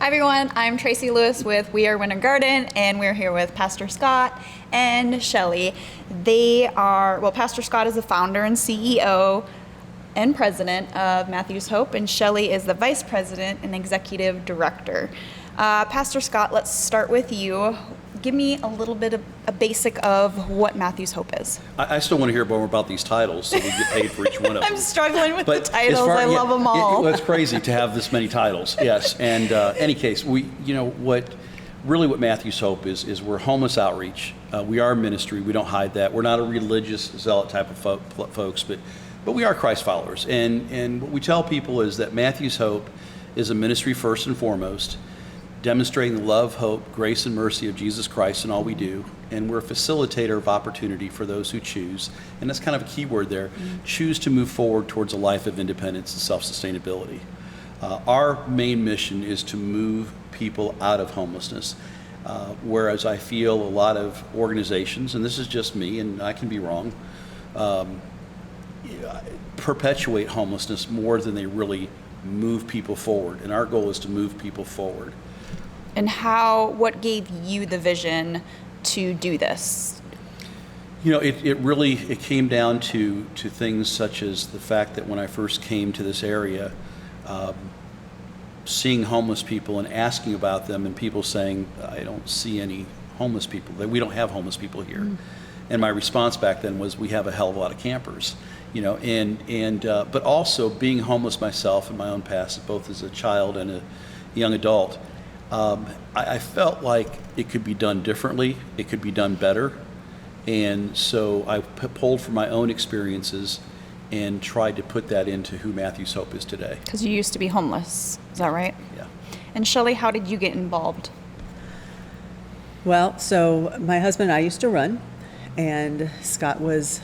Hi everyone, I'm Tracy Lewis with We Are Winter Garden, and we're here with Pastor Scott and Shelley. Pastor Scott is the founder and CEO and president of Matthew's Hope, and Shelley is the vice president and executive director. Pastor Scott, let's start with you. Give me a little bit of a basic of what Matthew's Hope is. I still want to hear more about these titles, so we get paid for each one of them. I'm struggling with the titles. I love them all. It's crazy to have this many titles. Yes, and any case, what Matthew's Hope is we're homeless outreach. We are a ministry. We don't hide that. We're not a religious zealot type of folks, but we are Christ followers. And what we tell people is that Matthew's Hope is a ministry first and foremost, demonstrating the love, hope, grace, and mercy of Jesus Christ in all we do. And we're a facilitator of opportunity for those who choose, and that's kind of a key word there, choose to move forward towards a life of independence and self-sustainability. Our main mission is to move people out of homelessness, whereas I feel a lot of organizations, and this is just me, and I can be wrong, perpetuate homelessness more than they really move people forward. And our goal is to move people forward. And what gave you the vision to do this? It came down to things such as the fact that when I first came to this area, seeing homeless people and asking about them, and people saying, I don't see any homeless people, that we don't have homeless people here. Mm. And my response back then was, we have a hell of a lot of campers, but also being homeless myself in my own past, both as a child and a young adult, I felt like it could be done differently, it could be done better, and so I pulled from my own experiences and tried to put that into who Matthew's Hope is today. Because you used to be homeless, is that right? Yeah. And Shelley, how did you get involved? Well, so my husband and I used to run, and Scott was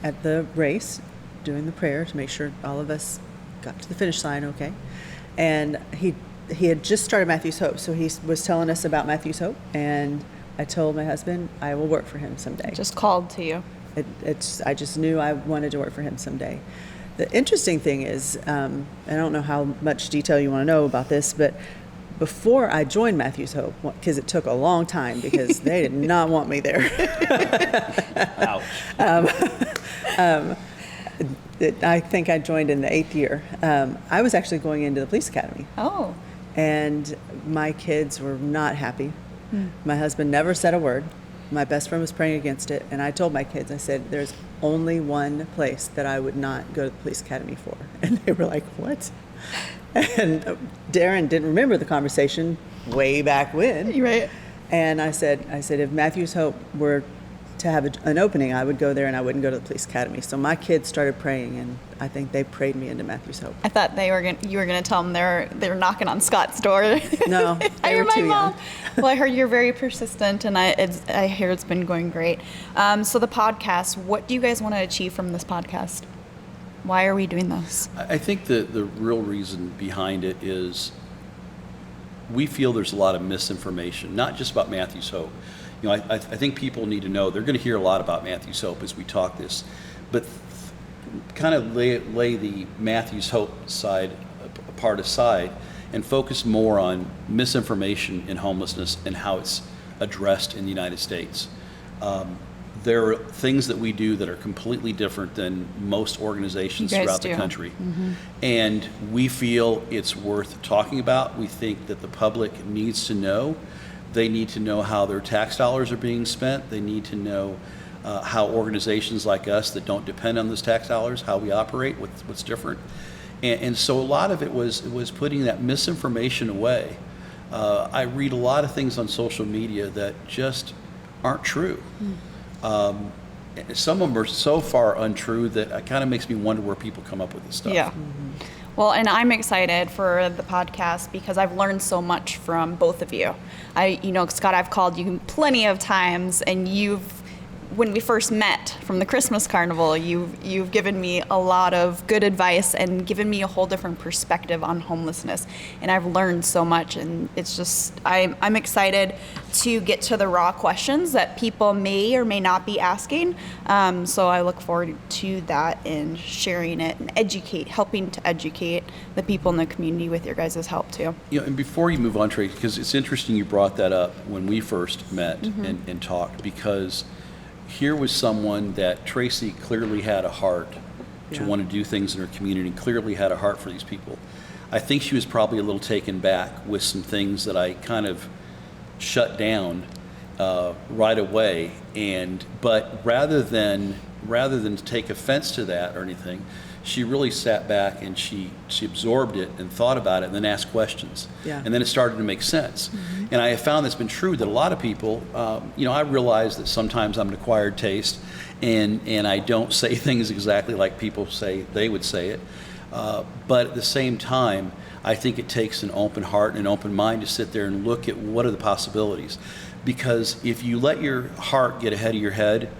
at the race doing the prayer to make sure all of us got to the finish line okay. And he had just started Matthew's Hope, so he was telling us about Matthew's Hope, and I told my husband I will work for him someday. Just called to you. I just knew I wanted to work for him someday. The interesting thing is, I don't know how much detail you want to know about this, but before I joined Matthew's Hope, because it took a long time because they did not want me there. Ouch. I think I joined in the 8th year. I was actually going into the police academy. Oh. And my kids were not happy. My husband never said a word. My best friend was praying against it. And I told my kids, I said, there's only one place that I would not go to the police academy for. And they were like, what? And Darren didn't remember the conversation way back when. Right. And I said, if Matthew's Hope were to have an opening, I would go there and I wouldn't go to the police academy. So my kids started praying, and I think they prayed me into Matthew's Hope. I thought you were going to tell them they were knocking on Scott's door. No, they were too young. Well, I heard you're very persistent, and I hear it's been going great. So the podcast, what do you guys want to achieve from this podcast? Why are we doing this? I think the real reason behind it is we feel there's a lot of misinformation, not just about Matthew's Hope. I think people need to know, they're going to hear a lot about Matthew's Hope as we talk this, but kind of lay the Matthew's Hope side part aside and focus more on misinformation in homelessness and how it's addressed in the United States. There are things that we do that are completely different than most organizations throughout the country. Mm-hmm. And we feel it's worth talking about. We think that the public needs to know. They need to know how their tax dollars are being spent. They need to know how organizations like us that don't depend on those tax dollars, how we operate, what's different. And so a lot of it was putting that misinformation away. I read a lot of things on social media that just aren't true. Some of them are so far untrue that it kind of makes me wonder where people come up with this stuff. Yeah. Mm-hmm. Well, and I'm excited for the podcast because I've learned so much from both of you. Scott, I've called you plenty of times, and you've when we first met from the Christmas carnival, you've given me a lot of good advice and given me a whole different perspective on homelessness, and I've learned so much. And it's just I'm excited to get to the raw questions that people may or may not be asking. So I look forward to that and sharing it and helping to educate the people in the community with your guys' help too. And before you move on, Tracy, because it's interesting you brought that up when we first met and talked, because here was someone that Tracy clearly had a heart to want to do things in her community, clearly had a heart for these people. I think she was probably a little taken back with some things that I kind of shut down right away. But rather than take offense to that or anything, she really sat back and she absorbed it and thought about it and then asked questions. Yeah. And then it started to make sense. And I have found that's been true, that a lot of people, I realize that sometimes I'm an acquired taste and I don't say things exactly like people say they would say it. But at the same time, I think it takes an open heart and an open mind to sit there and look at what are the possibilities. Because if you let your heart get ahead of your head,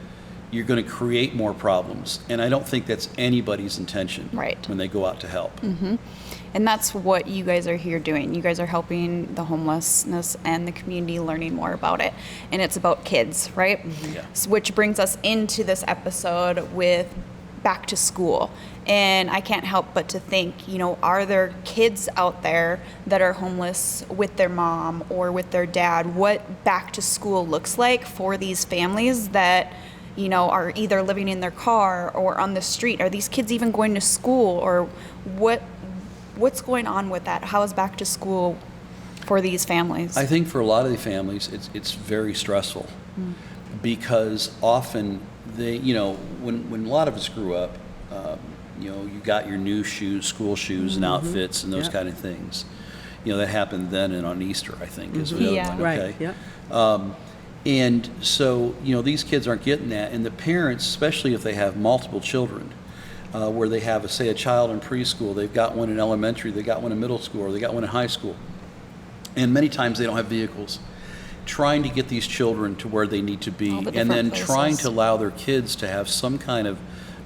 you're going to create more problems. And I don't think that's anybody's intention when they go out to help. And that's what you guys are here doing. You guys are helping the homelessness and the community learning more about it. And it's about kids, right? Yeah. Which brings us into this episode with back to school. And I can't help but to think, are there kids out there that are homeless with their mom or with their dad? What back to school looks like for these families that are either living in their car or on the street. Are these kids even going to school, or what's going on with that? How is back to school for these families? I think for a lot of the families, it's very stressful because often they, when a lot of us grew up, you got your new shoes, school shoes and outfits and those kind of things. That happened then and on Easter, I think, is the other one. Right. Okay? Yeah. And so, these kids aren't getting that. And the parents, especially if they have multiple children, where they have, say, a child in preschool, they've got one in elementary, they got one in middle school, or they got one in high school. And many times they don't have vehicles. Trying to get these children to where they need to be, and then trying to allow their kids to have some kind of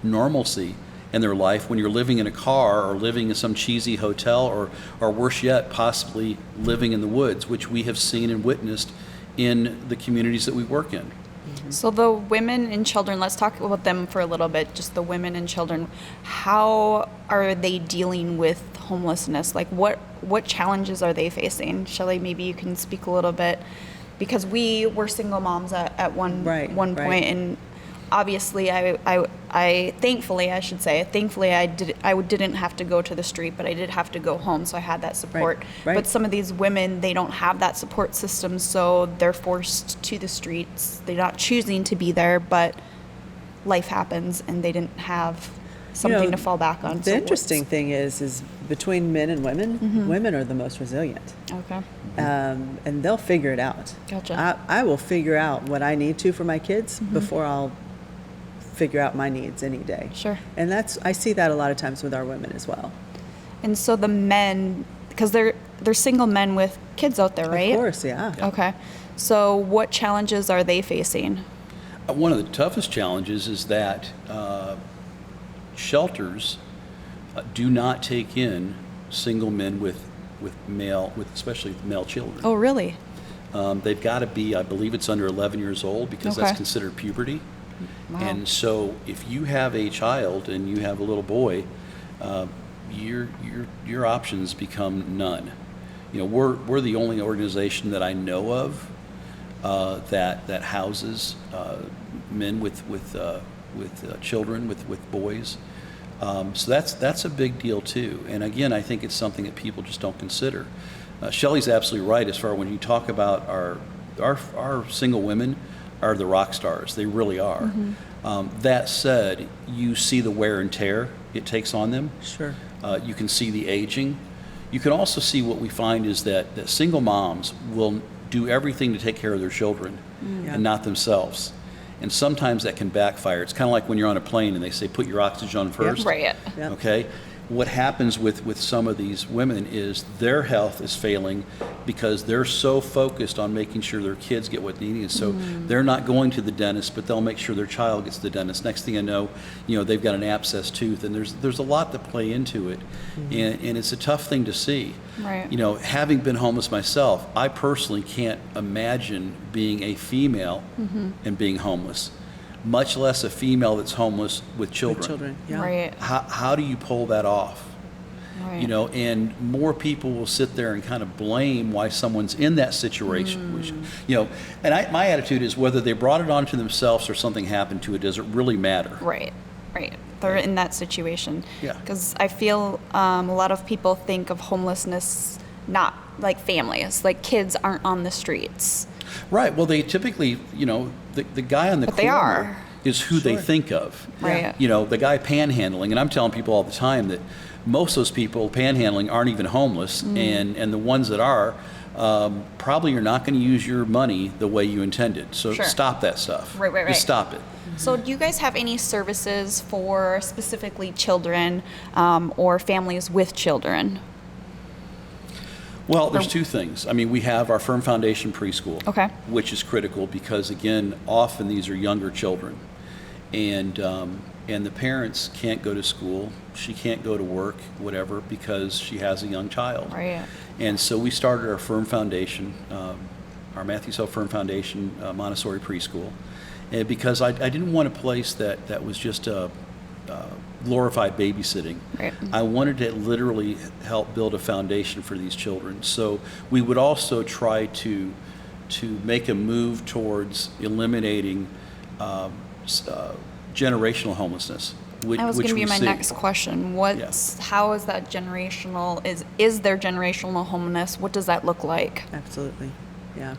normalcy in their life when you're living in a car or living in some cheesy hotel or worse yet, possibly living in the woods, which we have seen and witnessed in the communities that we work in. So the women and children, let's talk about them for a little bit, just the women and children. How are they dealing with homelessness? Like what challenges are they facing? Shelley, maybe you can speak a little bit, because we were single moms at one point, and obviously thankfully I didn't have to go to the street, but I did have to go home, so I had that support. Right. But some of these women, they don't have that support system, so they're forced to the streets. They're not choosing to be there, but life happens and they didn't have something to fall back on. The interesting thing is between men and women, women are the most resilient. Okay. And they'll figure it out. Gotcha. I will figure out what I need to for my kids before I'll figure out my needs any day. Sure. And I see that a lot of times with our women as well. And so the men, because they're single men with kids out there, right? Of course, yeah. Okay. So what challenges are they facing? One of the toughest challenges is that shelters do not take in single men with especially male children. Oh, really? They've got to be, I believe it's under 11 years old, because that's considered puberty. Wow. And so if you have a child and you have a little boy, your options become none. We're the only organization that I know of that houses men with children, with boys. So that's a big deal too. And again, I think it's something that people just don't consider. Shelley's absolutely right as far when you talk about our single women are the rock stars. They really are. That said, you see the wear and tear it takes on them. Sure. You can see the aging. You can also see what we find is that single moms will do everything to take care of their children and not themselves. And sometimes that can backfire. It's kind of like when you're on a plane and they say, put your oxygen on first. Right. Yep. Okay? what happens with some of these women is their health is failing because they're so focused on making sure their kids get what they need. So they're not going to the dentist, but they'll make sure their child gets to the dentist. Next thing I know, they've got an abscess tooth, and there's a lot that play into it, and it's a tough thing to see. Right. Having been homeless myself, I personally can't imagine being a female and being homeless, much less a female that's homeless with children. With children, yeah. Right. How do you pull that off? Right. And more people will sit there and kind of blame why someone's in that situation. Which, and my attitude is whether they brought it onto themselves or something happened to it, does it really matter? Right. They're in that situation. Yeah. Because I feel a lot of people think of homelessness not like families, like kids aren't on the streets. Right. Well, they typically, the guy on the But they corner are. is who they think of. Right. The guy panhandling, and I'm telling people all the time that most of those people panhandling aren't even homeless, and the ones that are, probably you're not going to use your money the way you intended. So Sure. stop that stuff. Right. Just stop it. So do you guys have any services for specifically children or families with children? Well, there's two things. I mean, we have our Firm Foundation preschool, Okay. which is critical because, again, often these are younger children, and the parents can't go to school. She can't go to work, whatever, because she has a young child. Right. And so we started our Firm Foundation, our Matthew Soap Firm Foundation Montessori preschool, and because I didn't want a place that was just a glorified babysitting. Right. I wanted to literally help build a foundation for these children. So we would also try to make a move towards eliminating generational homelessness. That was going to be my see. next question. How is that generational? Is there generational homelessness? What does that look like? Absolutely, yeah.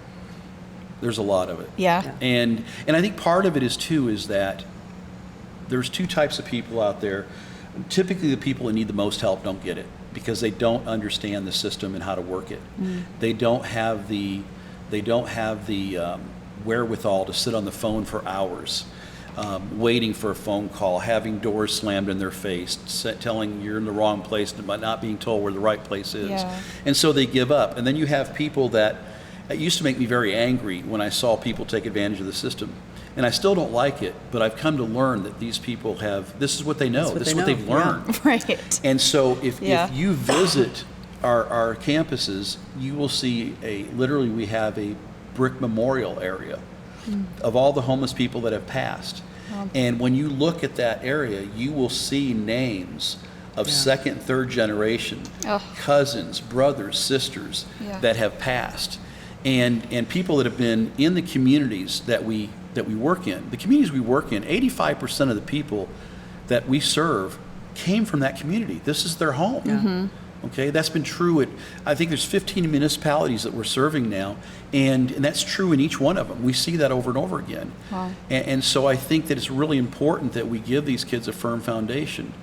There's a lot of it. Yeah. And I think part of it is that there's two types of people out there. Typically, the people that need the most help don't get it because they don't understand the system and how to work it. They don't have the wherewithal to sit on the phone for hours, waiting for a phone call, having doors slammed in their face, telling you're in the wrong place, but not being told where the right place is. Yeah. And so they give up. And then you have people that it used to make me very angry when I saw people take advantage of the system. And I still don't like it, but I've come to learn that these people this is what they know. This is what they've learned. Right. And so if you visit our campuses, you will see literally we have a brick memorial area of all the homeless people that have passed. And when you look at that area, you will see names of second, third generation, cousins, brothers, sisters that have passed. And people that have been in the communities that we work in. The communities we work in, 85% of the people that we serve came from that community. This is their home. Yeah. Okay, that's been true I think there's 15 municipalities that we're serving now, and that's true in each one of them. We see that over and over again. Wow. And so I think that it's really important that we give these kids a firm foundation.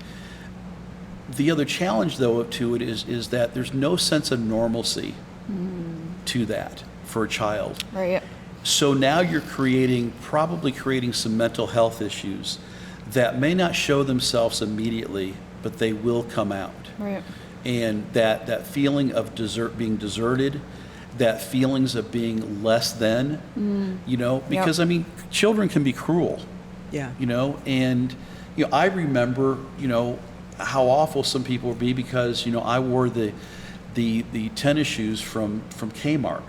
The other challenge, though, to it is that there's no sense of normalcy to that for a child. Right. So now you're probably creating some mental health issues that may not show themselves immediately, but they will come out. Right. And that feeling of being deserted, that feelings of being less than, because I mean, children can be cruel. Yeah. And I remember, how awful some people would be because, I wore the tennis shoes from Kmart.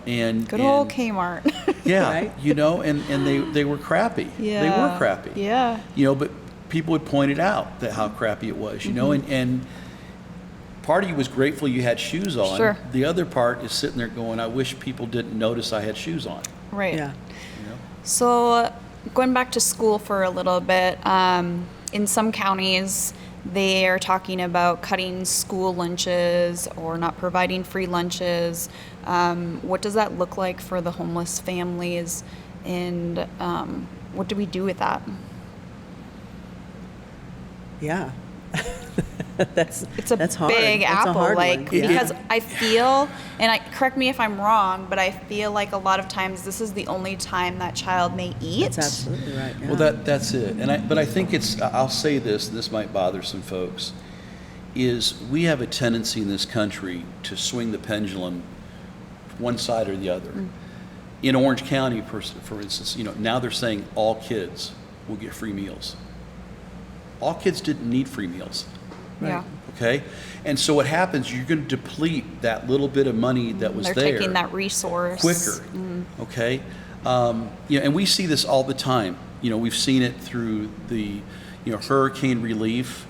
And Good old Kmart. yeah, Right? and they were crappy. Yeah. They were crappy. Yeah. But people would point it out that how crappy it was, and part of you was grateful you had shoes on. Sure. The other part is sitting there going, I wish people didn't notice I had shoes on. Right. Yeah. So going back to school for a little bit, in some counties, they are talking about cutting school lunches or not providing free lunches. What does that look like for the homeless families, and what do we do with that? Yeah. it's a that's hard. big That's a apple, hard like, one. Yeah. because I feel, and correct me if I'm wrong, but I feel like a lot of times this is the only time that child may eat. That's absolutely right. Yeah. Well, that's it. But I think I'll say this, and this might bother some folks, is we have a tendency in this country to swing the pendulum one side or the other. In Orange County, for instance, now they're saying all kids will get free meals. All kids didn't need free meals. Yeah. Okay? And so what happens, you're going to deplete that little bit of money that was They're there taking that resource quicker. Okay? And we see this all the time. We've seen it through the hurricane relief.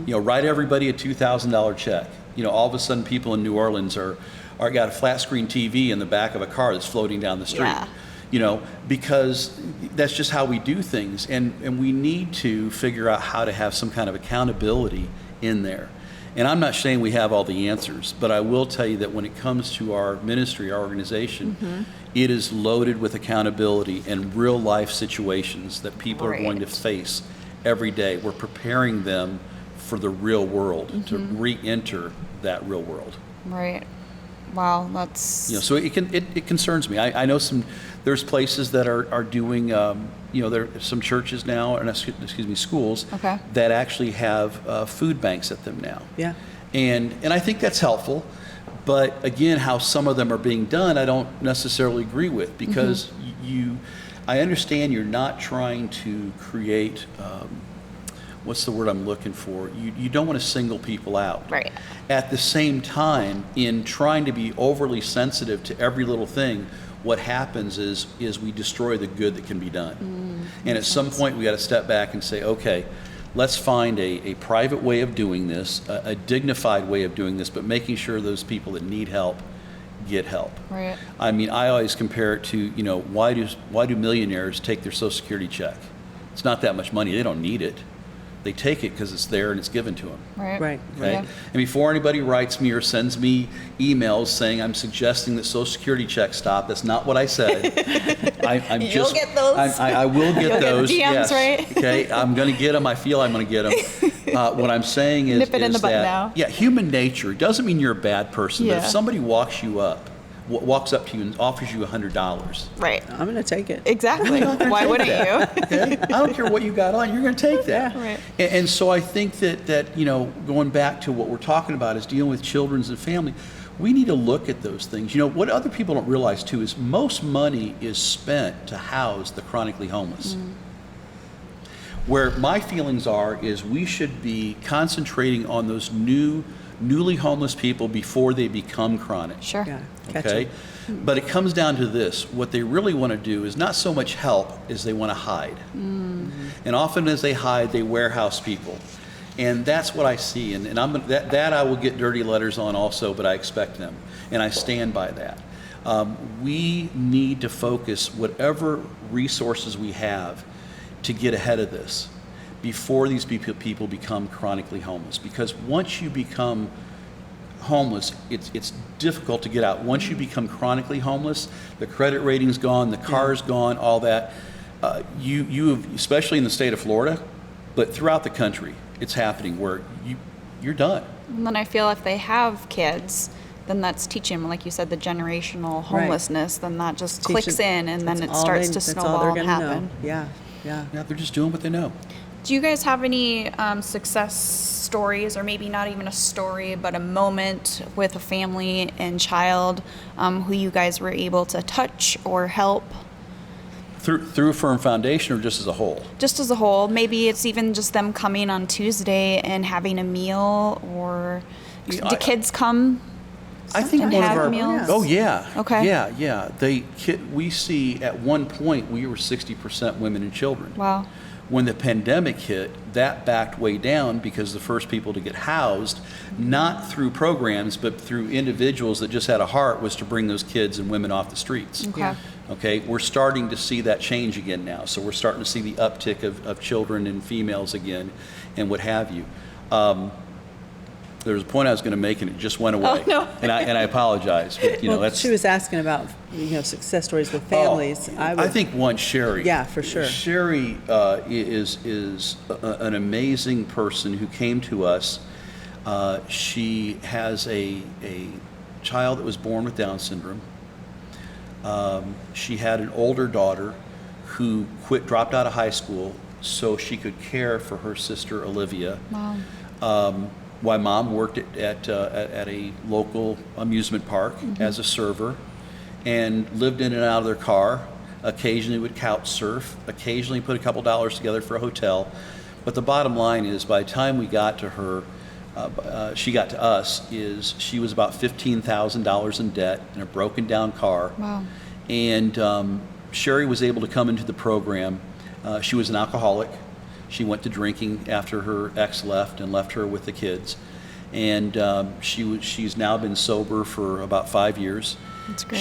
Write everybody a $2,000 check. All of a sudden people in New Orleans are got a flat screen TV in the back of a car that's floating down the street. Yeah. Because that's just how we do things, and we need to figure out how to have some kind of accountability in there. And I'm not saying we have all the answers, but I will tell you that when it comes to our ministry, our organization, it is loaded with accountability and real life situations that people are going to face every day. We're preparing them for the real world, to re-enter that real world. Right. Wow, that's... So it concerns me. I know there's places that are doing, there are some churches now, or excuse me, schools, Okay. that actually have food banks at them now. Yeah. And I think that's helpful, but again, how some of them are being done, I don't necessarily agree with, because I understand you're not trying to create, what's the word I'm looking for? You don't want to single people out. Right. At the same time, in trying to be overly sensitive to every little thing, what happens is we destroy the good that can be done. And at some point, we got to step back and say, okay, let's find a private way of doing this, a dignified way of doing this, but making sure those people that need help get help. Right. I mean, I always compare it to, why do millionaires take their Social Security check? It's not that much money. They don't need it. They take it because it's there and it's given to them. Right. Right. Okay? Yeah. And before anybody writes me or sends me emails saying I'm suggesting that Social Security checks stop, that's not what I said. You'll get those. I will get You'll those. get DMs, yes. right? Okay. I'm going to get them. I feel I'm going to get them. What I'm saying is, Nip it in the bud that, now. yeah, human nature doesn't mean you're a bad person. But Yeah. if somebody walks up to you and offers you $100, Right. I'm going to take it. Exactly. Why wouldn't you? okay? I don't care what you got on, you're going to take that. Yeah. Right. And so I think that going back to what we're talking about is dealing with children's and family. We need to look at those things. What other people don't realize too is most money is spent to house the chronically homeless. Where my feelings is we should be concentrating on those newly homeless people before they become chronic. Sure. Yeah. Catch Okay, 'em. but it comes down to this: what they really want to do is not so much help as they want to hide. And often, as they hide, they warehouse people, and that's what I see. And I'm that I will get dirty letters on also, but I expect them, and I stand by that. We need to focus whatever resources we have to get ahead of this before these people become chronically homeless. Because once you become homeless, it's difficult to get out. Once you become chronically homeless, the credit rating's gone, the car's gone, all that. You have, especially in the state of Florida, but throughout the country, it's happening where you're done. And then I feel if they have kids, then that's teaching them, like you said, the generational homelessness. Then that just clicks in, and then it starts to snowball and happen. Yeah. Yeah, they're just doing what they know. Do you guys have any success stories, or maybe not even a story, but a moment with a family and child who you guys were able to touch or help? Through Firm Foundation, or just as a whole? Just as a whole. Maybe it's even just them coming on Tuesday and having a meal, or do kids come? I think And one of have our meals? oh yeah Okay. yeah we see at one point we were 60% women and children. Wow. When the pandemic hit, that backed way down because the first people to get housed, not through programs but through individuals that just had a heart, was to bring those kids and women off the streets. Okay. Yeah. Okay, we're starting to see that change again now. So we're starting to see the uptick of children and females again, and what have you. There was a point I was going to make, and it just went away. Oh, no. and I apologize. But, Well, that's. she was asking about success stories with families. Oh, I think one, Sherry. Yeah, for sure. Sherry is an amazing person who came to us. She has a child that was born with Down syndrome. She had an older daughter who dropped out of high school so she could care for her sister Olivia. Wow. While mom worked at a local amusement park as a server, and lived in and out of their car. Occasionally would couch surf. Occasionally put a couple dollars together for a hotel. But the bottom line is, by the time we got to her, she got to us, is she was about $15,000 in debt in a broken down car. Wow. And Sherry was able to come into the program. She was an alcoholic. She went to drinking after her ex left and left her with the kids. And she's now been sober for about 5 years. That's great.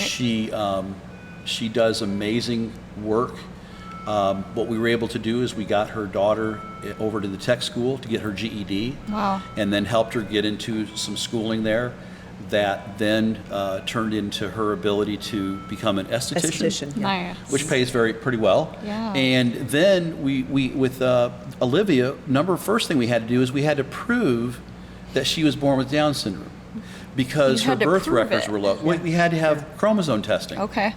She does amazing work. What we were able to do is we got her daughter over to the tech school to get her GED. Wow. And then helped her get into some schooling there that then turned into her ability to become an esthetician. Esthetician, yeah. Nice. Which pays pretty well. Yeah. And then we with Olivia, first thing we had to do is we had to prove that she was born with Down syndrome, because You her had to birth prove records it. were low. We had to have chromosome testing, Okay.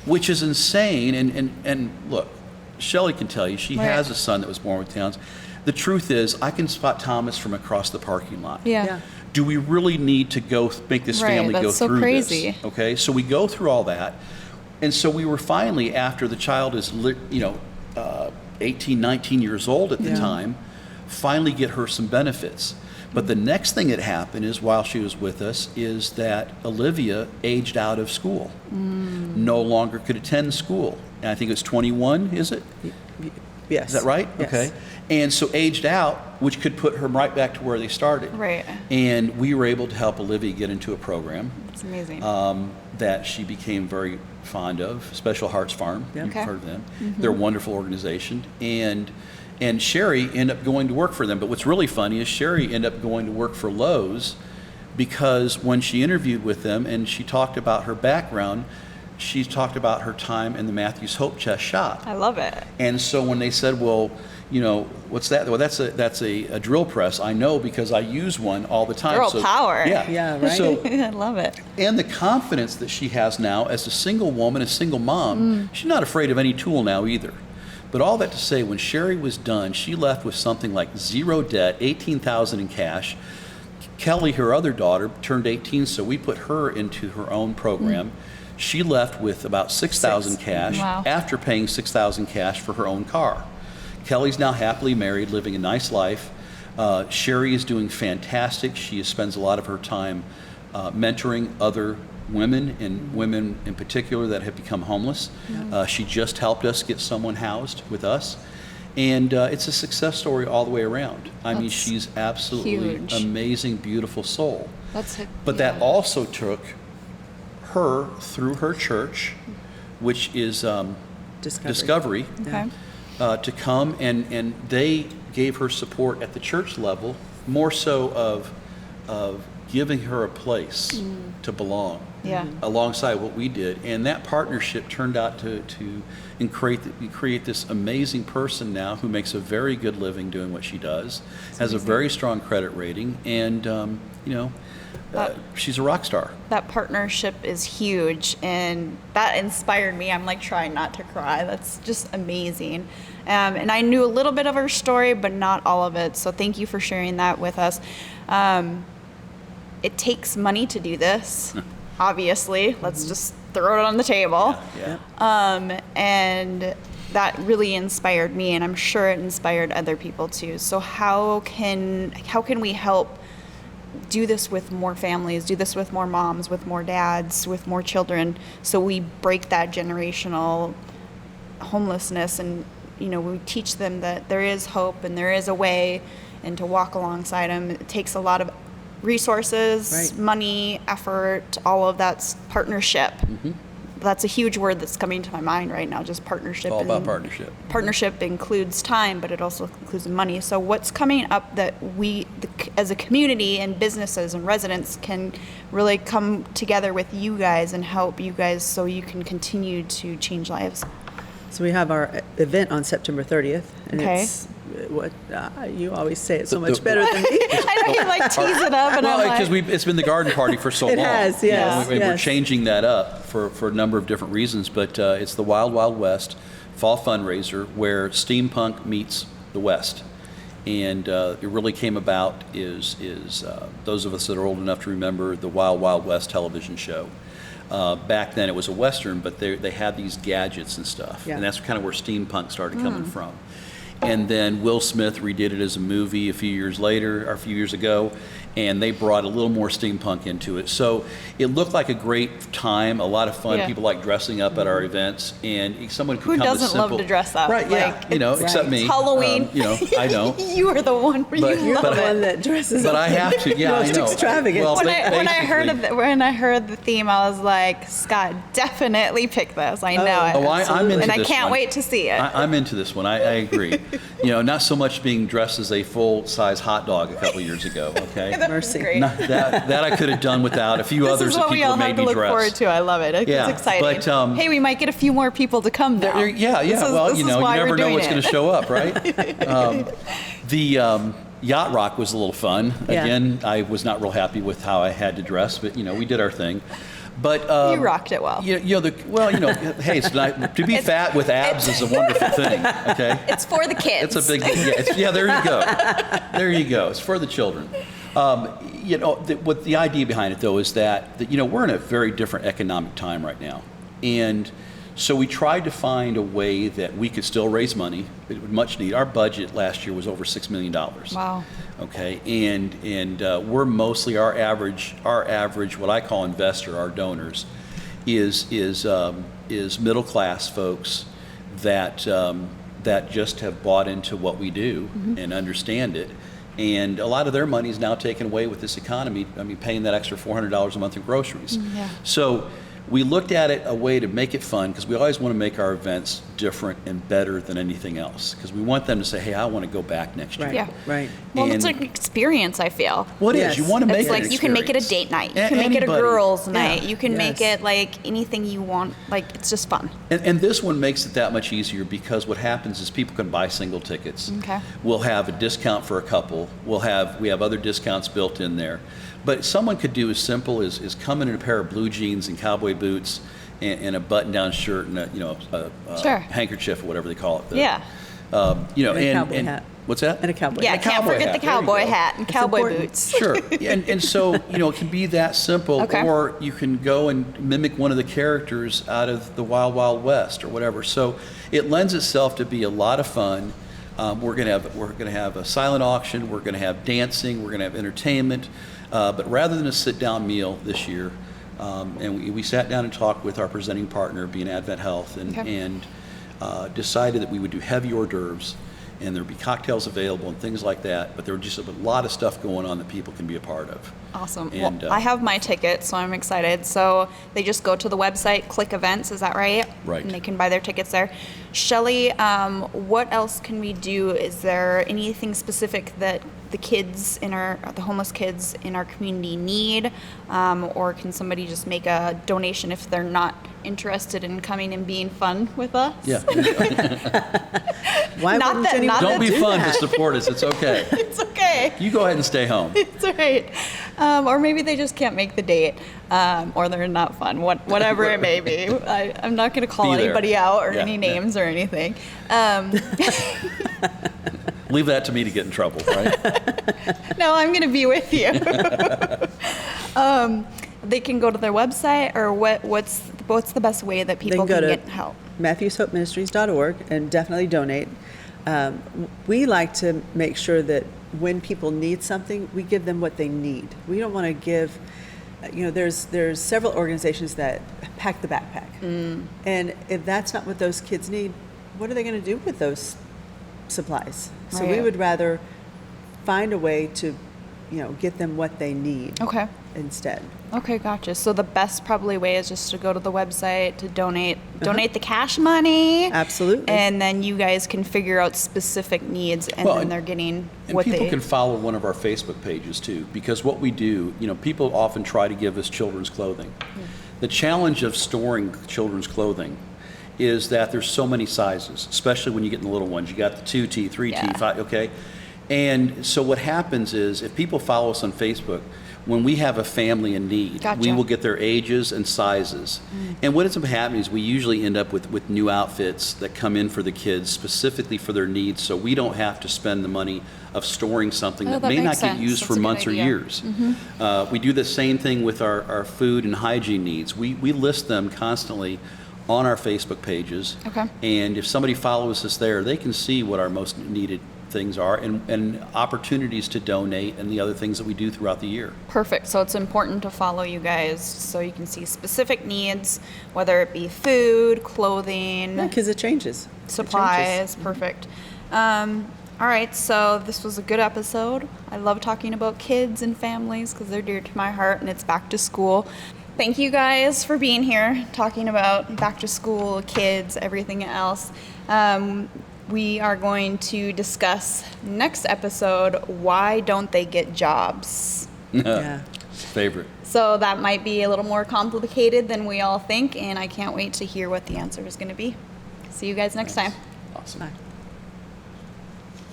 which is insane. And look, Shelley can tell you, she Right. has a son that was born with Downs. The truth is, I can spot Thomas from across the parking lot. Yeah. Yeah. Do we really need to make this Right, family go that's so through crazy. this? Okay, so we go through all that, and so we were finally, after the child is 18, 19 years old at the Yeah. time, finally get her some benefits. But the next thing that happened is, while she was with us, is that Olivia aged out of school. No longer could attend school. And I think it's 21, is it? Yes. Is that right? Yes. Okay. And so aged out, which could put her right back to where they started. Right. And we were able to help Olivia get into a program That's amazing. that she became very fond of, Special Hearts Farm. Yeah. You've Okay. heard of them. They're a wonderful organization. And Sherry ended up going to work for them. But what's really funny is Sherry ended up going to work for Lowe's, because when she interviewed with them and she talked about her background, she talked about her time in the Matthews Hope Chest shop. I love it. And so when they said, well, what's that? Well, that's a drill press. I know, because I use one all the time. Girl power. Yeah. Yeah, right. So, I love it. and the confidence that she has now as a single woman, a single mom, she's not afraid of any tool now either. But all that to say, when Sherry was done, she left with something like zero debt, $18,000 in cash. Kelly, her other daughter, turned 18, so we put her into her own program. She left with about $6,000 cash Wow. after paying $6,000 cash for her own car. Kelly's now happily married, living a nice life. Sherry is doing fantastic. She spends a lot of her time mentoring other women, and women in particular that have become homeless. She just helped us get someone housed with us. And it's a success story all the way around. I mean, That's she's absolutely huge. amazing, beautiful soul. That's it. But that also took her through her church, which is Discovery, Okay. to come, and they gave her support at the church level, more so of giving her a place to belong, Yeah. alongside what we did. And that partnership turned out to create this amazing person now who makes a very good living doing what she does, has a very strong credit rating, and she's a rock star. That partnership is huge, and that inspired me. I'm like trying not to cry. That's just amazing. And I knew a little bit of her story, but not all of it. So thank you for sharing that with us. It takes money to do this, obviously. Let's just throw it on the table. Yeah. And that really inspired me, and I'm sure it inspired other people too. So how can we help do this with more families, do this with more moms, with more dads, with more children, so we break that generational homelessness, and we teach them that there is hope and there is a way, and to walk alongside them. It takes a lot of resources, Right. money, effort, all of that's partnership. That's a huge word that's coming to my mind right now, just partnership. It's all about and partnership. Partnership includes time, but it also includes money. So what's coming up that we, as a community and businesses and residents, can really come together with you guys and help you guys so you can continue to change lives? So we have our event on September 30th, and Okay. it's what, you always say it so much better than me. I know you like tease it up, and Well, I'm because like, it's been the garden party for so It long. has, You know, yes, and we're yes. changing that up for a number of different reasons, but it's the Wild Wild West fall fundraiser where steampunk meets the West. And it really came about is those of us that are old enough to remember the Wild Wild West television show. Back then it was a Western, but they had these gadgets and stuff. Yeah. And that's kind of where steampunk started coming from. And then Will Smith redid it as a movie a few years ago, and they brought a little more steampunk into it. So it looked like a great time, a lot of fun. Yeah. People like dressing up at our events, and someone could who come doesn't to simple, love to dress up? right? Yeah, Like, you know, it's- except Right. me. It's Halloween. You know, I don't. You are the one where But- you You're love the but it. one that dresses But up. I have to. Yeah, I Most know. extravagant. Well, when basically- when I heard the theme, I was like, Scott, definitely pick this. I know it. Oh, I'm into and I this can't one. wait to see it. I'm into this one. I agree. You know, not so much being dressed as a full-size hot dog a couple years ago. Okay. That was Mercy. great. Not that I could have done without a few This others is that what we people all made have to me look dress. forward to. I love it. Yeah, It's exciting. but, hey, we might get a few more people to come though. Yeah. This is- Well, this you is know, you why never we're know doing what's it. going to show up, right? The yacht rock was a little fun. Yeah. Again, I was not real happy with how I had to dress, but you know, we did our thing. But You rocked it well. You know, hey, it's not, to be fat with abs is a wonderful thing. Okay. It's for the kids. It's a big, yeah, there you go. There you go. It's for the children. You know, what the idea behind it, though, is that, you know, we're in a very different economic time right now. And so we tried to find a way that we could still raise money. It would much need. Our budget last year was over $6 million. Wow. Okay, and we're mostly our average, what I call investor, our donors, is middle class folks that just have bought into what we do and understand it. And a lot of their money is now taken away with this economy. I mean, paying that extra $400 a month in groceries. Yeah. So we looked at it a way to make it fun, because we always want to make our events different and better than anything else, because we want them to say, hey, I want to go back next year. Right, Yeah. right. Well, it's And- like an experience, I feel. What is? Yes. You want to make It's it like an you can make it a experience. date night. You can make it a Anybody. girls' Yeah. night. You can make Yes. it like anything you want. Like, it's just fun. And this one makes it that much easier, because what happens is people can buy single tickets. Okay. We'll have a discount for a couple. We have other discounts built in there. But someone could do as simple as come in a pair of blue jeans and cowboy boots and a button-down shirt and a Sure. handkerchief or whatever they call it. Yeah. You know, And a cowboy hat. What's that? And a cowboy Yeah, hat. can't cowboy forget hat. the There you cowboy go. hat and It's cowboy important. boots. Sure. And so, you know, it can be that simple. Okay. Or you can go and mimic one of the characters out of the Wild Wild West or whatever. So it lends itself to be a lot of fun. We're gonna have a silent auction. We're gonna have dancing. We're gonna have entertainment. But rather than a sit-down meal this year, and we sat down and talked with our presenting partner, being Advent Health, Okay. and decided that we would do heavy hors d'oeuvres, and there'd be cocktails available and things like that. But there were just a lot of stuff going on that people can be a part of. Awesome. And, Well, I have my ticket, so I'm excited. So they just go to the website, click events, is that right? Right. And they can buy their tickets there. Shelley, what else can we do? Is there anything specific that the kids the homeless kids in our community need? Or can somebody just make a donation if they're not interested in coming and being fun with us? Yeah. Why Not wouldn't that- anyone not Don't be do fun to that? support us. It's okay. It's okay. You go ahead and stay home. It's all right. Or maybe they just can't make the date, or they're not fun, whatever it may be. I'm not going to call Be there. anybody out or Yeah, any yeah. names or anything. Leave that to me to get in trouble, right? No, I'm going to be with you. They can go to their website, or what's the best way that They people can go can to get help? MatthewsHopeMinistries.org and definitely donate. We like to make sure that when people need something, we give them what they need. We don't want to give, there's several organizations that pack the backpack. And if that's not what those kids need, what are they going to do with those supplies? So we Right. would rather find a way to, get them what they need Okay. instead. Okay, gotcha. So the best probably way is just to go to the website to donate the cash money. Absolutely. And then you guys can figure out specific needs, and Well, then and- they're getting And what people they. can follow one of our Facebook pages too, because what we do, people often try to give us children's clothing. The challenge of storing children's clothing is that there's so many sizes, especially when you get in the little ones. You got the 2T, 3T, Yeah. 5, okay? And so what happens is, if people follow us on Facebook, when we have a family in need, Gotcha. we will get their ages and sizes. And what ends up happening is we usually end up with new outfits that come in for the kids specifically for their needs, so we don't have to spend the money of storing something Oh, that that may makes not get sense. used That's for a good months or idea. years. We do the same thing with our food and hygiene needs. We list them constantly on our Facebook pages. Okay. And if somebody follows us there, they can see what our most needed things are and opportunities to donate and the other things that we do throughout the year. Perfect. So it's important to follow you guys so you can see specific needs, whether it be food, clothing, Because it changes. It changes. supplies. Perfect. All right, so this was a good episode. I love talking about kids and families because they're dear to my heart, and it's back to school. Thank you guys for being here, talking about back to school, kids, everything else. We are going to discuss next episode, why don't they get jobs? Yeah. Favorite. So that might be a little more complicated than we all think, and I can't wait to hear what the answer is going to be. See you guys next time. Awesome. Bye.